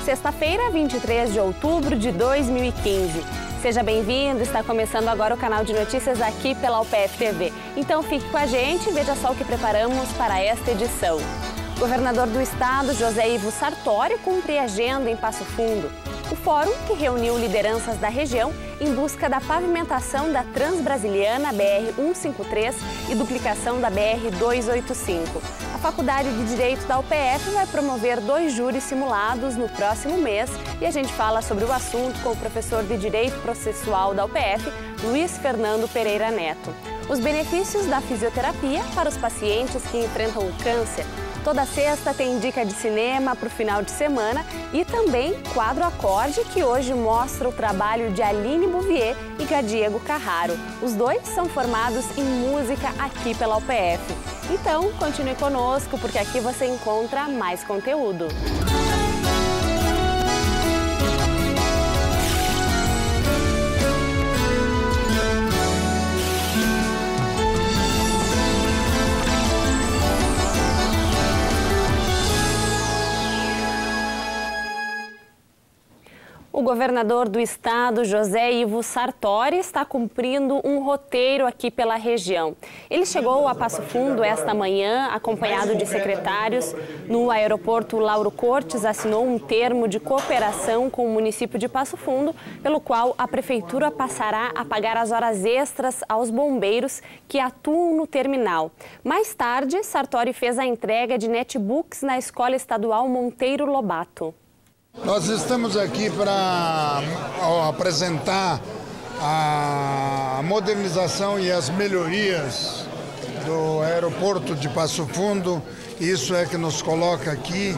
Sexta-feira, 23 de outubro de 2015. Seja bem-vindo, está começando agora o canal de notícias aqui pela UPF TV. Então fique com a gente e veja só o que preparamos para esta edição. O governador do estado, José Ivo Sartori, cumpre agenda em Passo Fundo. O fórum, que reuniu lideranças da região em busca da pavimentação da Transbrasiliana BR-153 e duplicação da BR-285. A Faculdade de Direito da UPF vai promover 2 júris simulados no próximo mês e a gente fala sobre o assunto com o professor de Direito Processual da UPF, Luiz Fernando Pereira Neto. Os benefícios da fisioterapia para os pacientes que enfrentam o câncer. Toda sexta tem dica de cinema para o final de semana e também Quadro Acorde, que hoje mostra o trabalho de Aline Bouvier e Gadiego Carraro. Os dois são formados em música aqui pela UPF. Então, continue conosco, porque aqui você encontra mais conteúdo. O governador do estado, José Ivo Sartori, está cumprindo um roteiro aqui pela região. Ele chegou a Passo Fundo esta manhã, acompanhado de secretários. No aeroporto Lauro Cortes, assinou um termo de cooperação com o município de Passo Fundo, pelo qual a prefeitura passará a pagar as horas extras aos bombeiros que atuam no terminal. Mais tarde, Sartori fez a entrega de netbooks na Escola Estadual Monteiro Lobato. Nós estamos aqui para apresentar a modernização e as melhorias do aeroporto de Passo Fundo. Isso é que nos coloca aqui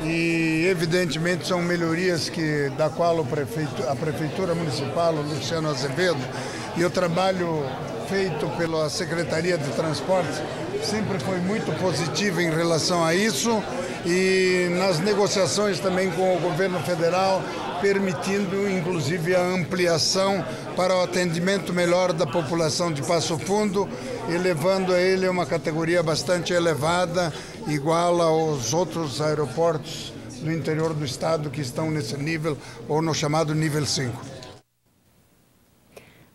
e, evidentemente, são melhorias da qual a Prefeitura Municipal, o Luciano Azevedo, e o trabalho feito pela Secretaria de Transportes sempre foi muito positivo em relação a isso. E nas negociações também com o governo federal, permitindo inclusive a ampliação para o atendimento melhor da população de Passo Fundo, elevando a ele uma categoria bastante elevada, igual aos outros aeroportos do interior do estado que estão nesse nível, ou no chamado nível 5.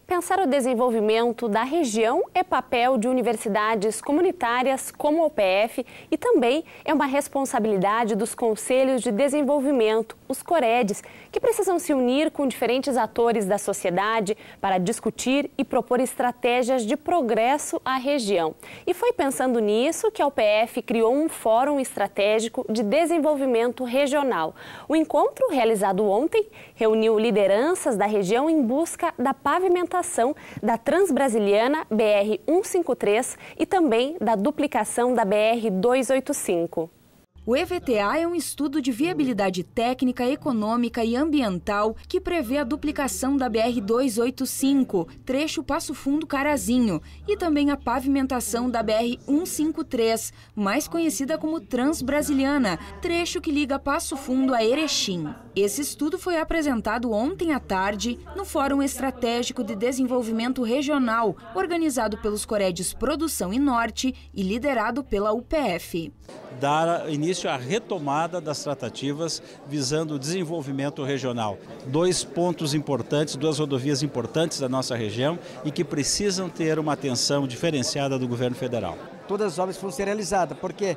Pensar o desenvolvimento da região é papel de universidades comunitárias como a UPF e também é uma responsabilidade dos Conselhos de Desenvolvimento, os COREDs, que precisam se unir com diferentes atores da sociedade para discutir e propor estratégias de progresso à região. E foi pensando nisso que a UPF criou um Fórum Estratégico de Desenvolvimento Regional. O encontro, realizado ontem, reuniu lideranças da região em busca da pavimentação da Transbrasiliana BR-153 e também da duplicação da BR-285. O EVTA é um estudo de viabilidade técnica, econômica e ambiental que prevê a duplicação da BR-285, trecho Passo Fundo-Carazinho, e também a pavimentação da BR-153, mais conhecida como Transbrasiliana, trecho que liga Passo Fundo a Erechim. Esse estudo foi apresentado ontem à tarde no Fórum Estratégico de Desenvolvimento Regional, organizado pelos COREDs Produção e Norte e liderado pela UPF. Dar início à retomada das tratativas visando o desenvolvimento regional. 2 pontos importantes, 2 rodovias importantes da nossa região e que precisam ter uma atenção diferenciada do governo federal. Todas as obras foram ser realizadas, porque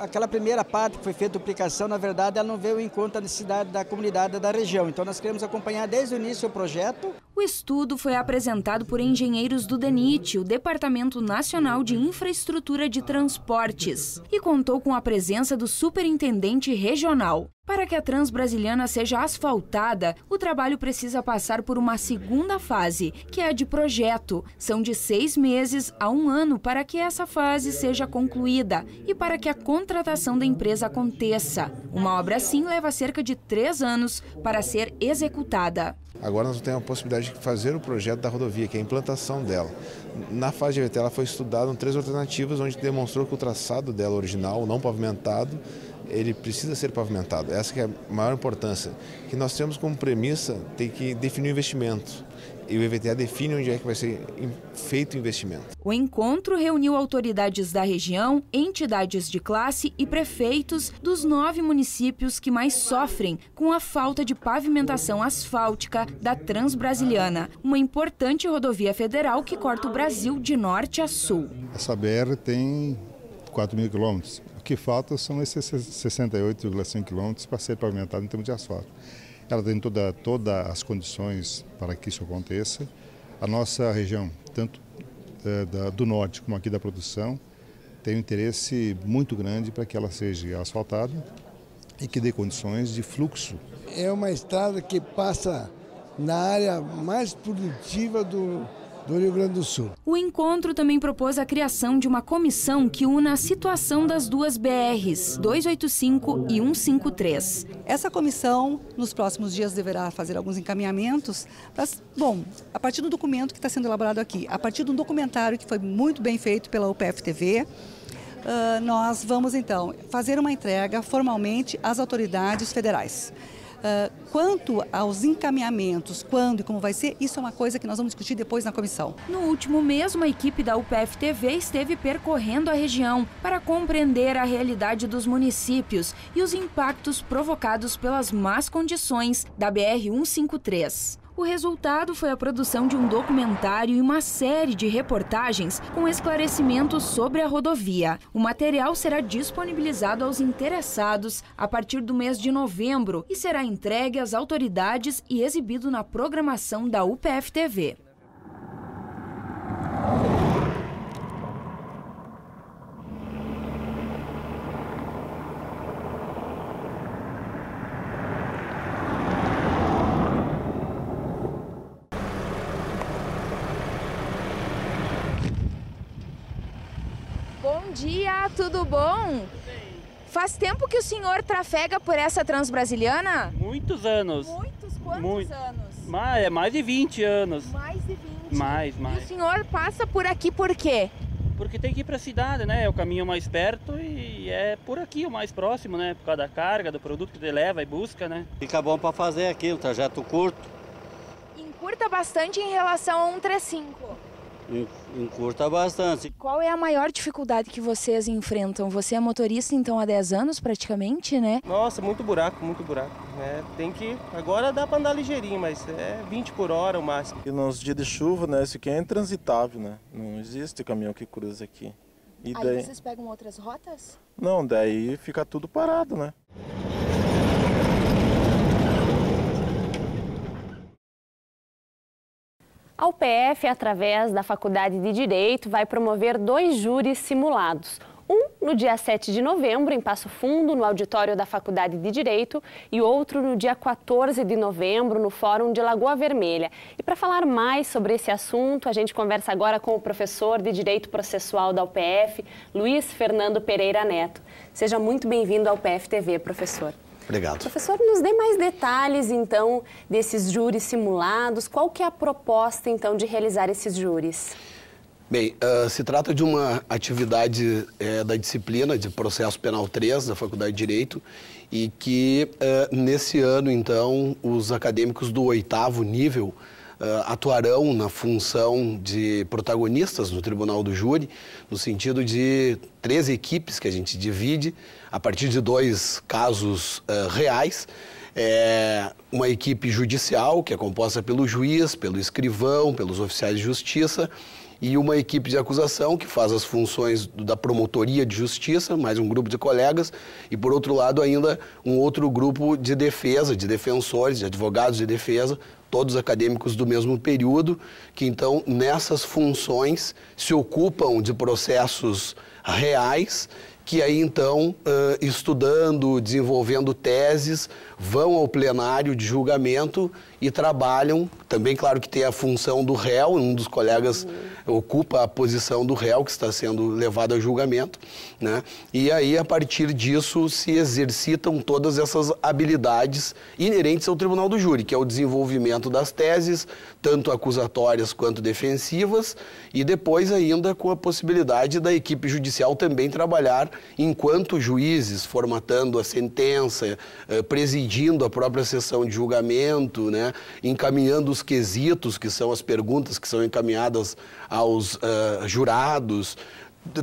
aquela primeira parte que foi feita a duplicação, na verdade, ela não veio em conta a necessidade da comunidade da região. Então, nós queremos acompanhar desde o início o projeto. O estudo foi apresentado por engenheiros do DENIT, o Departamento Nacional de Infraestrutura de Transportes, e contou com a presença do superintendente regional. Para que a Transbrasiliana seja asfaltada, o trabalho precisa passar por uma segunda fase, que é a de projeto. São de 6 meses a 1 ano para que essa fase seja concluída e para que a contratação da empresa aconteça. Uma obra assim leva cerca de 3 anos para ser executada. Agora nós temos a possibilidade de fazer o projeto da rodovia, que é a implantação dela. Na fase de EVT ela foi estudada em 3 alternativas, onde demonstrou que o traçado dela original, não pavimentado, ele precisa ser pavimentado. Essa que é a maior importância. Que nós temos como premissa, tem que definir o investimento. e o IVTA define onde é que vai ser feito o investimento. O encontro reuniu autoridades da região, entidades de classe e prefeitos dos 9 municípios que mais sofrem com a falta de pavimentação asfáltica da Transbrasiliana, uma importante rodovia federal que corta o Brasil de norte a sul. Essa BR tem 4.000 quilômetros. O que falta são esses 68,5 quilômetros para ser pavimentado em termos de asfalto. Ela tem todas as condições para que isso aconteça. A nossa região, tanto do norte como aqui da produção, tem um interesse muito grande para que ela seja asfaltada e que dê condições de fluxo. É uma estrada que passa na área mais produtiva do Rio Grande do Sul. O encontro também propôs a criação de uma comissão que una a situação das duas BRs, 285 e 153. Essa comissão, nos próximos dias, deverá fazer alguns encaminhamentos, a partir do documento que está sendo elaborado aqui, a partir de um documentário que foi muito bem feito pela UPF-TV, nós vamos, então, fazer uma entrega formalmente às autoridades federais. Quanto aos encaminhamentos, quando e como vai ser, isso é uma coisa que nós vamos discutir depois na comissão. No último mês, uma equipe da UPF-TV esteve percorrendo a região para compreender a realidade dos municípios e os impactos provocados pelas más condições da BR-153. O resultado foi a produção de um documentário e uma série de reportagens com esclarecimentos sobre a rodovia. O material será disponibilizado aos interessados a partir do mês de novembro e será entregue às autoridades e exibido na programação da UPF-TV. Bom dia, tudo bom? Faz tempo que o senhor trafega por essa Transbrasiliana? Muitos anos. Muitos? Quantos anos? Mais de 20 anos. Mais de 20? Mais. E o senhor passa por aqui por quê? Porque tem que ir para a cidade, né? É o caminho mais perto e é por aqui o mais próximo, né? Por causa da carga, do produto que ele leva e busca, né? Fica bom para fazer aqui, um trajeto curto. Encurta bastante em relação a 135? Encurta bastante. Qual é a maior dificuldade que vocês enfrentam? Você é motorista então há 10 anos praticamente, né? Nossa, muito buraco, muito buraco. Tem que... Agora dá para andar ligeirinho, mas é 20 por hora o máximo. E nos dias de chuva, né, isso aqui é intransitável, né? Não existe caminhão que cruza aqui. E daí vocês pegam outras rotas? Não, daí fica tudo parado, né? A UPF, através da Faculdade de Direito, vai promover 2 júris simulados. Um no dia 7 de novembro, em Passo Fundo, no auditório da Faculdade de Direito, e outro no dia 14 de novembro, no Fórum de Lagoa Vermelha. E para falar mais sobre esse assunto, a gente conversa agora com o professor de Direito Processual da UPF, Luiz Fernando Pereira Neto. Seja muito bem-vindo ao UPF TV, professor. Obrigado. Professor, nos dê mais detalhes, então, desses júris simulados. Qual que é a proposta, então, de realizar esses júris? Bem, se trata de uma atividade da disciplina de Processo Penal 3 da Faculdade de Direito e que, nesse ano, então, os acadêmicos do 8º nível atuarão na função de protagonistas no Tribunal do Júri, no sentido de 3 equipes que a gente divide a partir de 2 casos reais. Uma equipe judicial, que é composta pelo juiz, pelo escrivão, pelos oficiais de justiça, e uma equipe de acusação que faz as funções da promotoria de justiça, mais um grupo de colegas, e por outro lado ainda um outro grupo de defesa, de defensores, de advogados de defesa, todos acadêmicos do mesmo período, que então nessas funções se ocupam de processos reais, que aí então, estudando, desenvolvendo teses, vão ao plenário de julgamento e trabalham. Também, claro que tem a função do réu, um dos colegas ocupa a posição do réu que está sendo levado a julgamento, né? E aí, a partir disso, se exercitam todas essas habilidades inerentes ao Tribunal do Júri, que é o desenvolvimento das teses, tanto acusatórias quanto defensivas, e depois ainda com a possibilidade da equipe judicial também trabalhar enquanto juízes, formatando a sentença, presidindo a própria sessão de julgamento, né? né? Encaminhando os quesitos, que são as perguntas que são encaminhadas aos jurados.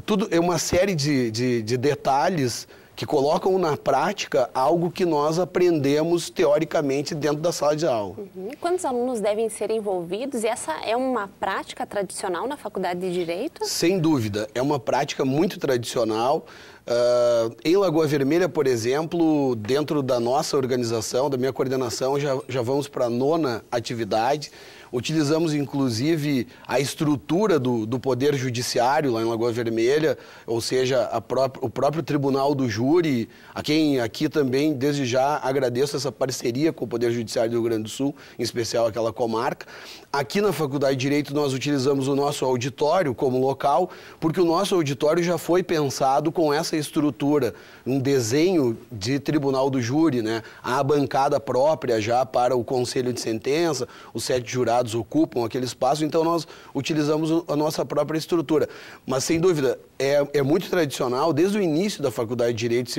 Tudo é uma série de detalhes que colocam na prática algo que nós aprendemos teoricamente dentro da sala de aula. Quantos alunos devem ser envolvidos? E essa é uma prática tradicional na Faculdade de Direito? Sem dúvida, é uma prática muito tradicional. Em Lagoa Vermelha, por exemplo, dentro da nossa organização, da minha coordenação, já vamos para a 9ª atividade. Utilizamos, inclusive, a estrutura do Poder Judiciário lá em Lagoa Vermelha, ou seja, o próprio Tribunal do Júri, a quem aqui também, desde já, agradeço essa parceria com o Poder Judiciário do Rio Grande do Sul, em especial aquela comarca. Aqui na Faculdade de Direito nós utilizamos o nosso auditório como local, porque o nosso auditório já foi pensado com essa estrutura, um desenho de Tribunal do Júri, né? Há a bancada própria já para o Conselho de Sentença, os 7 jurados ocupam aquele espaço, então nós utilizamos a nossa própria estrutura. Mas, sem dúvida, é muito tradicional, desde o início da Faculdade de Direito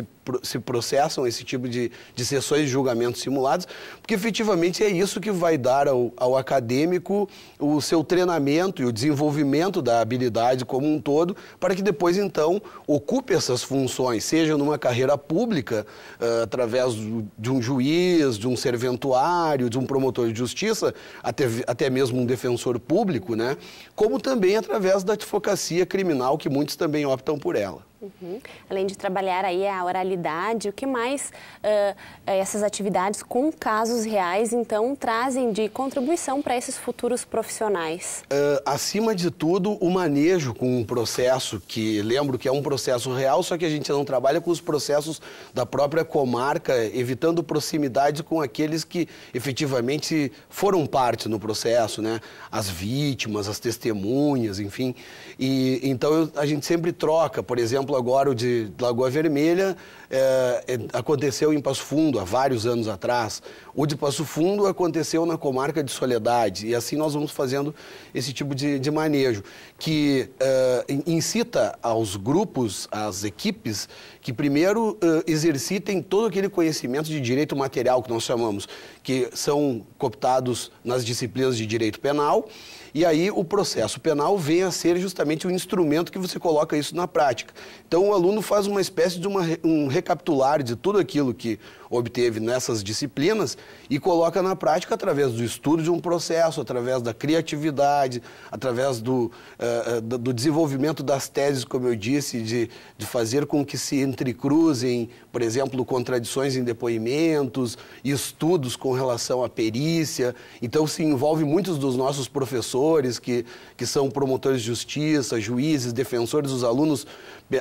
se processam esse tipo de sessões de julgamentos simulados, porque efetivamente é isso que vai dar ao acadêmico o seu treinamento e o desenvolvimento da habilidade como um todo, para que depois, então, ocupe essas funções, seja numa carreira pública, através de um juiz, de um serventuário, de um promotor de justiça, até mesmo um defensor público, né? Como também através da advocacia criminal, que muitos também optam por ela. Além de trabalhar aí a oralidade, o que mais essas atividades com casos reais, então, trazem de contribuição para esses futuros profissionais? Acima de tudo, o manejo com um processo que, lembro que é um processo real, só que a gente não trabalha com os processos da própria comarca, evitando proximidade com aqueles que efetivamente foram parte no processo, né? As vítimas, as testemunhas, enfim. E então a gente sempre troca, por exemplo, agora o de Lagoa Vermelha aconteceu em Passo Fundo há vários anos atrás. O de Passo Fundo aconteceu na comarca de Soledade, e assim nós vamos fazendo esse tipo de manejo, que incita aos grupos, às equipes, que primeiro exercitem todo aquele conhecimento de direito material que nós chamamos, que são cooptados nas disciplinas de direito penal. E aí o processo penal vem a ser justamente o instrumento que você coloca isso na prática. Então o aluno faz uma espécie de um recapitulário de tudo aquilo que obteve nessas disciplinas e coloca na prática através do estudo de um processo, através da criatividade, através do desenvolvimento das teses, como eu disse, de fazer com que se entrecruzem, por exemplo, contradições em depoimentos, estudos com relação à perícia. Então se envolve muitos dos nossos professores que são promotores de justiça, juízes, defensores, os alunos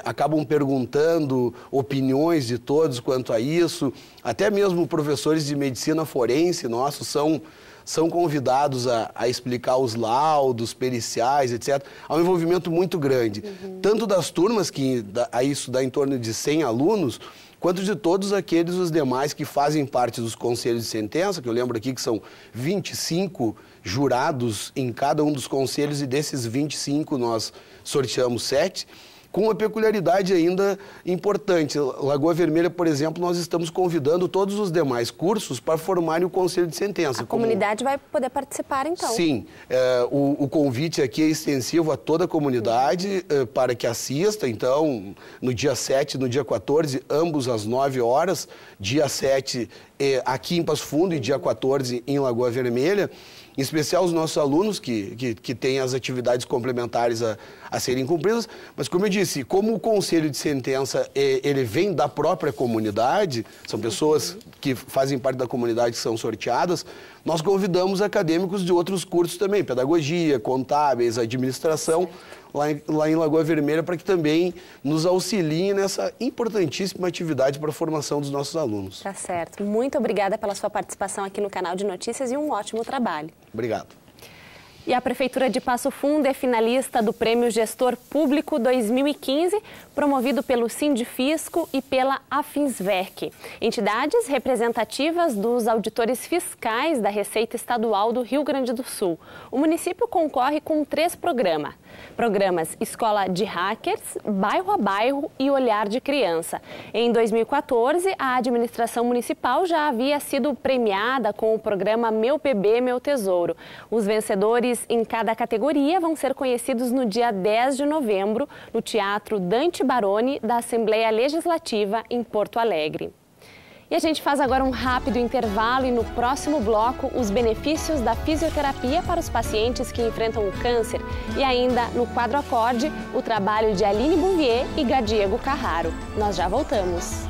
acabam perguntando opiniões de todos quanto a isso. Até mesmo professores de medicina forense nossos são convidados a explicar os laudos periciais, etc. Há um envolvimento muito grande, tanto das turmas, que isso dá em torno de 100 alunos, quanto de todos os demais que fazem parte dos conselhos de sentença, que eu lembro aqui que são 25 jurados em cada um dos conselhos, e desses 25 nós sorteamos 7, com uma peculiaridade ainda importante. Lagoa Vermelha, por exemplo, nós estamos convidando todos os demais cursos para formarem o Conselho de Sentença. A comunidade vai poder participar, então? Sim. O convite aqui é extensivo a toda a comunidade para que assista. Então, no dia 7 e no dia 14, ambos às 9 horas, dia 7 aqui em Passo Fundo e dia 14 em Lagoa Vermelha. Em especial os nossos alunos que têm as atividades complementares a serem cumpridas. Mas, como eu disse, como o Conselho de Sentença ele vem da própria comunidade, são pessoas que fazem parte da comunidade que são sorteadas, nós convidamos acadêmicos de outros cursos também, pedagogia, contábeis, administração, lá em Lagoa Vermelha, para que também nos auxiliem nessa importantíssima atividade para a formação dos nossos alunos. Tá certo. Muito obrigada pela sua participação aqui no canal de notícias e um ótimo trabalho. Obrigado. E a Prefeitura de Passo Fundo é finalista do Prêmio Gestor Público 2015, promovido pelo Sindifisco e pela Afinsverc, entidades representativas dos auditores fiscais da Receita Estadual do Rio Grande do Sul. O município concorre com 3 programas: Programas Escola de Hackers, Bairro a Bairro e Olhar de Criança. Em 2014, a administração municipal já havia sido premiada com o programa Meu Bebê, Meu Tesouro. Os vencedores em cada categoria vão ser conhecidos no dia 10 de novembro, no Teatro Dante Baroni, da Assembleia Legislativa, em Porto Alegre. E a gente faz agora um rápido intervalo e no próximo bloco os benefícios da fisioterapia para os pacientes que enfrentam o câncer. E ainda no quadro Acorde, o trabalho de Aline Bouvier e Gadiego Carraro. Nós já voltamos.